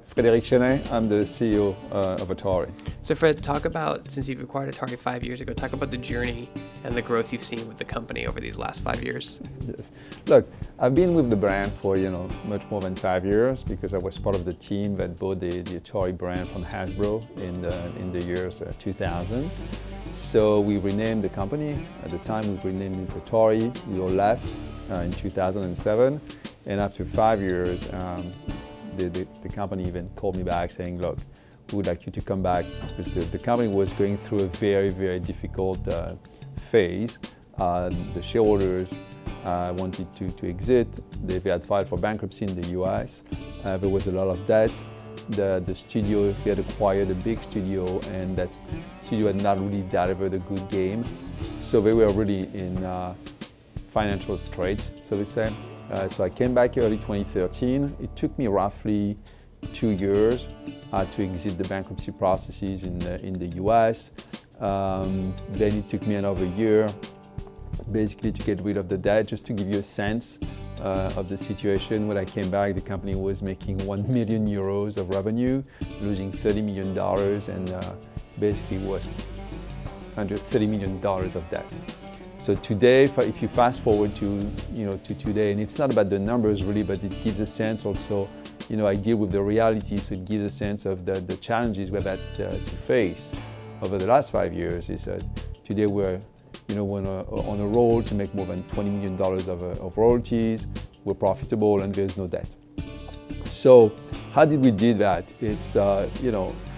Frédéric Chenet, I'm the CEO of Atari. So Fred, talk about, since you've acquired Atari 5 years ago, talk about the journey and the growth you've seen with the company over these last 5 years. Yes. Look, I've been with the brand for much more than 5 years because I was part of the team that bought the Atari brand from Hasbro in the years 2000. So we renamed the company. At the time we renamed it Atari. We all left in 2007, and after 5 years, the company even called me back saying, look, we would like you to come back because the company was going through a very, very difficult phase. The shareholders wanted to exit. They had filed for bankruptcy in the US. There was a lot of debt. The studio, we had acquired a big studio, and that studio had not really delivered a good game. So they were really in financial straits, so we say. So I came back early 2013. It took me roughly 2 years to exit the bankruptcy processes in the US. Then it took me another year basically to get rid of the debt. Just to give you a sense of the situation, when I came back, the company was making 1 million euros of revenue, losing $30 million, and basically was under $30 million of debt. So today, if you fast forward to today, and it's not about the numbers really, but it gives a sense also. I deal with the reality, so it gives a sense of the challenges we've had to face over the last 5 years. Is that today we're on a roll to make more than $20 million of royalties. We're profitable and there's no debt. So how did we do that? It's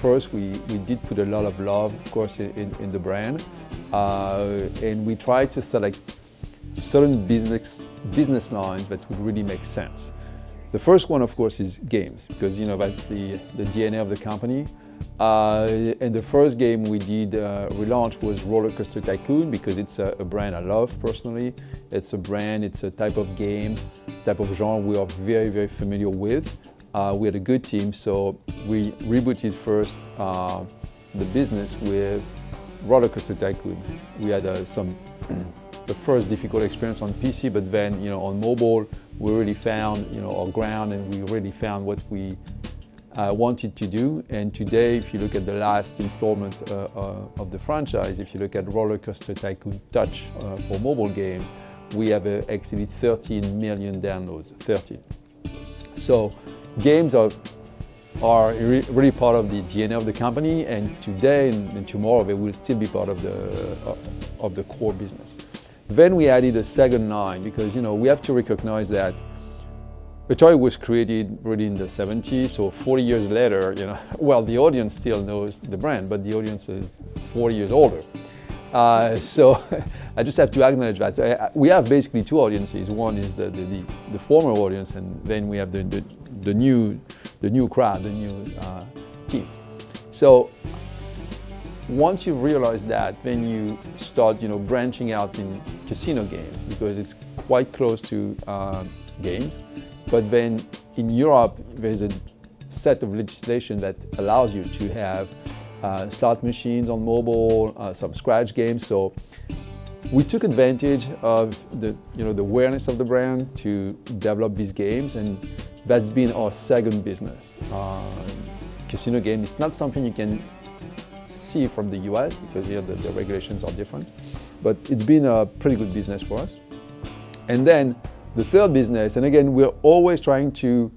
first we did put a lot of love, of course, in the brand. And we try to select certain business lines that would really make sense. The first one, of course, is games, because that's the DNA of the company. And the first game we did relaunch was Roller Coaster Tycoon, because it's a brand I love personally. It's a brand, it's a type of game, type of genre we are very, very familiar with. We had a good team, so we rebooted first the business with Roller Coaster Tycoon. We had the first difficult experience on PC, but then on mobile we really found our ground, and we really found what we wanted to do. And today, if you look at the last installment of the franchise, if you look at Roller Coaster Tycoon Touch for mobile games, we have actually 13 million downloads. 13. So games are really part of the DNA of the company, and today and tomorrow they will still be part of the core business. Then we added a second line, because we have to recognize that Atari was created really in the 70s, so 40 years later, well, the audience still knows the brand, but the audience is 40 years older. So I just have to acknowledge that. We have basically two audiences. One is the former audience, and then we have the new crowd, the new kids. So once you've realized that, then you start branching out in casino games, because it's quite close to games. But then in Europe, there's a set of legislation that allows you to have slot machines on mobile, some scratch games. So we took advantage of the awareness of the brand to develop these games, and that's been our second business. Casino game is not something you can see from the US, because the regulations are different, but it's been a pretty good business for us. And then the third business, and again, we're always trying to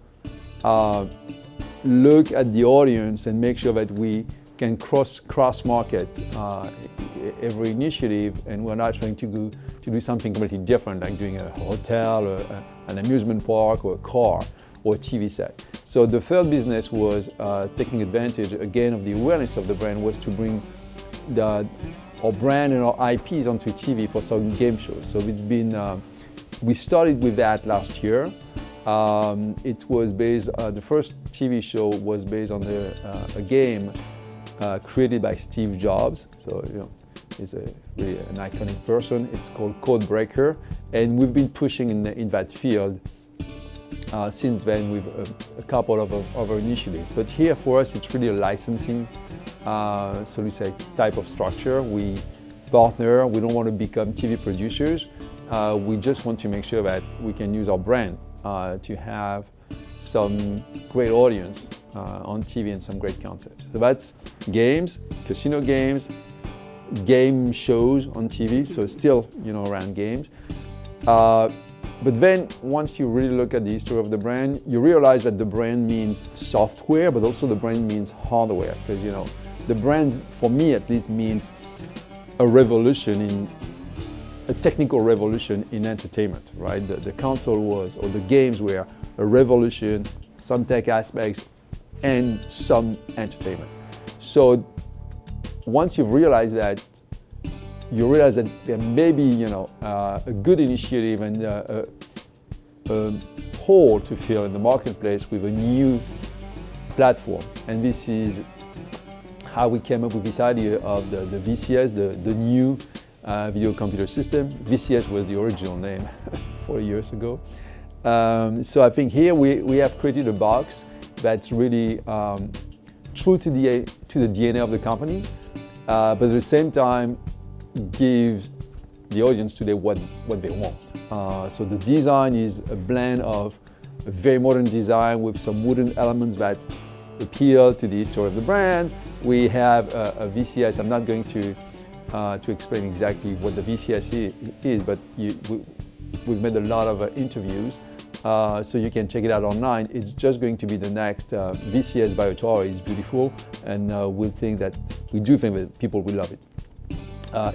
look at the audience and make sure that we can cross-market every initiative, and we're not trying to do something completely different, like doing a hotel, or an amusement park, or a car, or a TV set. So the third business was taking advantage, again, of the awareness of the brand, was to bring our brand and our IPs onto TV for some game shows. So it's been, we started with that last year. It was based, the first TV show was based on a game created by Steve Jobs. So, he's really an iconic person. It's called Code Breaker, and we've been pushing in that field since then with a couple of other initiatives. But here for us, it's really a licensing, so we say, type of structure. We partner. We don't want to become TV producers. We just want to make sure that we can use our brand to have some great audience on TV and some great concepts. So that's games, casino games, game shows on TV, so still, around games. But then once you really look at the history of the brand, you realize that the brand means software, but also the brand means hardware, because the brand, for me at least, means a revolution a technical revolution in entertainment, right? The console was, or the games were a revolution, some tech aspects, and some entertainment. So once you've realized that, you realize that there may be, a good initiative and a hole to fill in the marketplace with a new platform. And this is how we came up with this idea of the VCS, the new video computer system. VCS was the original name 4 years ago. So I think here we have created a box that's really true to the DNA of the company, but at the same time gives the audience today what they want. So the design is a blend of a very modern design with some wooden elements that appeal to the history of the brand. We have a VCS. I'm not going to explain exactly what the VCS is, but we've made a lot of interviews, so you can check it out online. It's just going to be the next VCS by Atari. It's beautiful, and we do think that people will love it.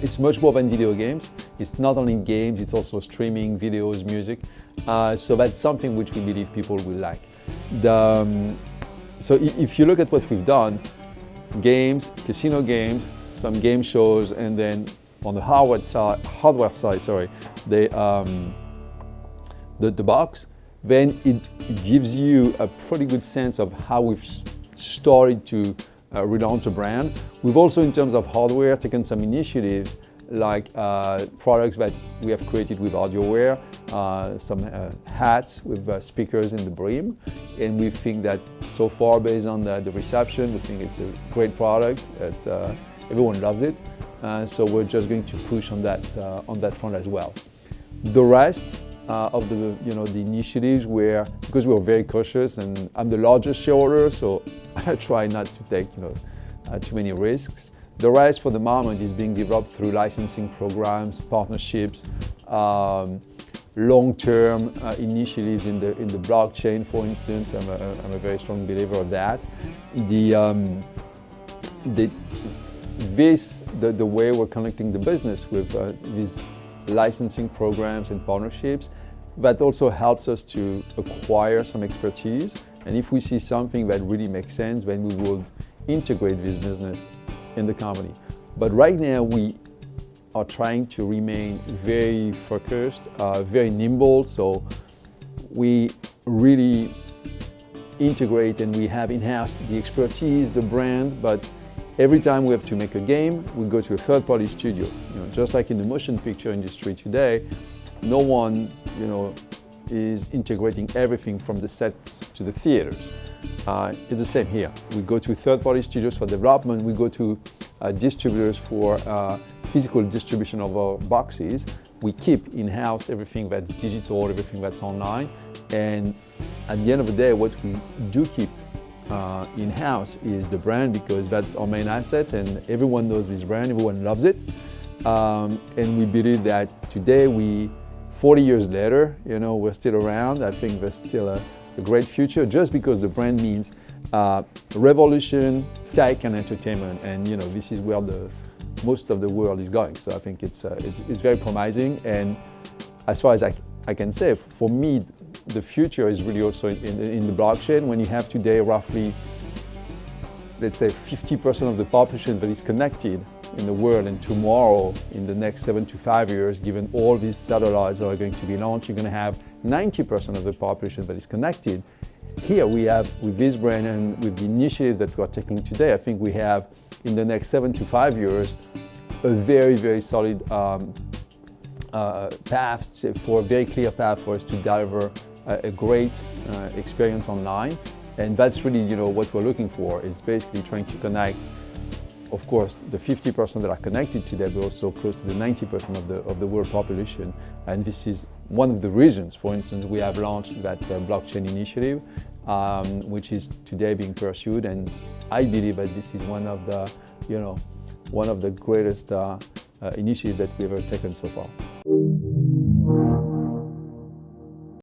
It's much more than video games. It's not only games, it's also streaming, videos, music. So that's something which we believe people will like. So if you look at what we've done, games, casino games, some game shows, and then on the hardware side, the box, then it gives you a pretty good sense of how we've started to relaunch a brand. We've also, in terms of hardware, taken some initiatives like products that we have created with AudioWare, some hats with speakers in the brim, and we think that so far, based on the reception, we think it's a great product. Everyone loves it, so we're just going to push on that front as well. The rest of the initiatives were, because we were very cautious, and I'm the largest shareholder, so I try not to take too many risks. The rest, for the moment, is being developed through licensing programs, partnerships, long-term initiatives in the blockchain, for instance. I'm a very strong believer of that. The way we're connecting the business with these licensing programs and partnerships, that also helps us to acquire some expertise. And if we see something that really makes sense, then we will integrate this business in the company. But right now, we are trying to remain very focused, very nimble. So we really integrate, and we have in-house the expertise, the brand, but every time we have to make a game, we go to a third-party studio. Just like in the motion picture industry today, no one, is integrating everything from the sets to the theaters. It's the same here. We go to third-party studios for development. We go to distributors for physical distribution of our boxes. We keep in-house everything that's digital, everything that's online. And at the end of the day, what we do keep in-house is the brand, because that's our main asset, and everyone knows this brand, everyone loves it. And we believe that today, 40 years later, we're still around. I think there's still a great future, just because the brand means revolution, tech, and entertainment. And this is where most of the world is going. So I think it's very promising. And as far as I can say, for me, the future is really also in the blockchain. When you have today roughly, let's say, 50% of the population that is connected in the world, and tomorrow, in the next 7 to 5 years, given all these satellites that are going to be launched, you're going to have 90% of the population that is connected. Here we have, with this brand and with the initiative that we are taking today, I think we have, in the next 7 to 5 years, a very, very solid very clear path for us to deliver a great experience online. And that's really, what we're looking for, is basically trying to connect, of course, the 50% that are connected today, but also close to the 90% of the world population. And this is one of the reasons, for instance, we have launched that blockchain initiative, which is today being pursued, and I believe that this is one of the greatest initiatives that we've ever taken so far.